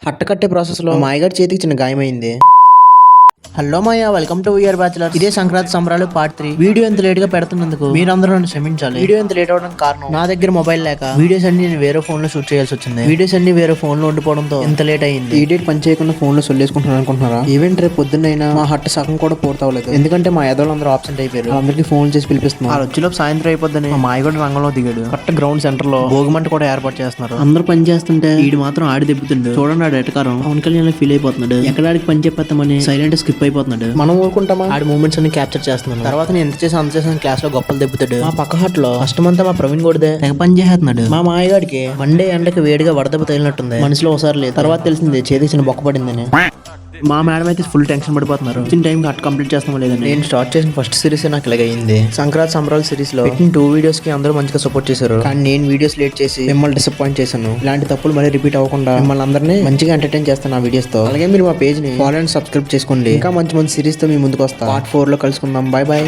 హట్ట కట్టే ప్రాసెస్ లో మాయగాడి చేతికి చిన్న గాయమైంది. Hello Maya, welcome to we are bachelor. ఇదే సంక్రాంతి సంబరాలు పార్ట్ 3. వీడియో ఎంత లేట్ గా పెడుతున్నందుకు మీరందరూ నన్ను క్షమించాలి. వీడియో ఎంత లేట్ అవడానికి కారణం నా దగ్గర మొబైల్ లేక వీడియోస్ అన్ని నేను వేరే ఫోన్ లో షూట్ చేయాల్సి వచ్చింది. వీడియోస్ అన్ని వేరే ఫోన్ లో ఉండిపోవడంతో ఎంత లేట్ అయింది. ఈడేట్ పని చేయకుండా ఫోన్ లో సొల్లేసుకుంటున్నాను అనుకుంటున్నారా? ఈవెంట్ రేపు పొద్దున్నైనా మా హట్ట సగం కూడా పూర్తవలేదు. ఎందుకంటే మా ఎదోళ్ళందరూ ఆబ్సెంట్ అయిపోయారు. అందరికి ఫోన్ చేసి పిలిపిస్తున్నారు. ఆ వచ్చేలోపు సాయంత్రం అయిపోద్దని మా మాయ కూడా రంగంలో దిగాడు. కరెక్ట్ గ్రౌండ్ సెంటర్ లో భోగిమంట కూడా ఏర్పాటు చేస్తున్నారు. అందరూ పని చేస్తుంటే వీడు మాత్రం ఆడి దెబ్బతుండు. చూడండి ఆడు ఎటకారం పవన్ కళ్యాణ్ ఫీల్ అయిపోతున్నాడు. ఎక్కడానికి పని చెప్పేస్తామని సైలెంట్ స్కిప్ అయిపోతున్నాడు. మనం ఊరుకుంటామా? ఆడి మూమెంట్స్ అన్ని క్యాప్చర్ చేస్తున్నాను. తర్వాత నేను ఎంత చేసి అంత చేసిన క్లాస్ లో గొప్పలు దెబ్బతాడు. మా పక్క హట్ లో కష్టమంతా మా ప్రవీణ్ గోడిదే తెగ పని చేస్తున్నాడు. మా మాయగాడికి మండే ఎండకి వేడిగా వడదెబ్బ తగిలినట్టుంది. మనసులో ఒకసారి లేదు, తర్వాత తెలిసింది చేతికి చిన్న బొక్క పడిందని. మా మేడం అయితే ఫుల్ టెన్షన్ పడిపోతున్నారు. ఇచ్చిన టైం కట్ కంప్లీట్ చేస్తామో లేదని. నేను స్టార్ట్ చేసిన ఫస్ట్ సిరీస్ నాకు ఇలాగైంది. సంక్రాంతి సంబరాల సిరీస్ లో పెట్టిన 2 వీడియోస్ కి అందరూ మంచిగా సపోర్ట్ చేశారు. కానీ నేను వీడియోస్ లేట్ చేసి మిమ్మల్ని డిసప్పాయింట్ చేశాను. ఇలాంటి తప్పులు మళ్ళీ రిపీట్ అవ్వకుండా మిమ్మల్ని అందరినీ మంచిగా ఎంటర్టైన్ చేస్తాను ఆ వీడియోస్ తో. అలాగే మీరు మా పేజ్ ని ఫాలో అండ్ సబ్స్క్రైబ్ చేసుకోండి. ఇంకా మంచి మంచి సిరీస్ తో మీ ముందుకు వస్తా. పార్ట్ 4 లో కలుసుకుందాం. By by.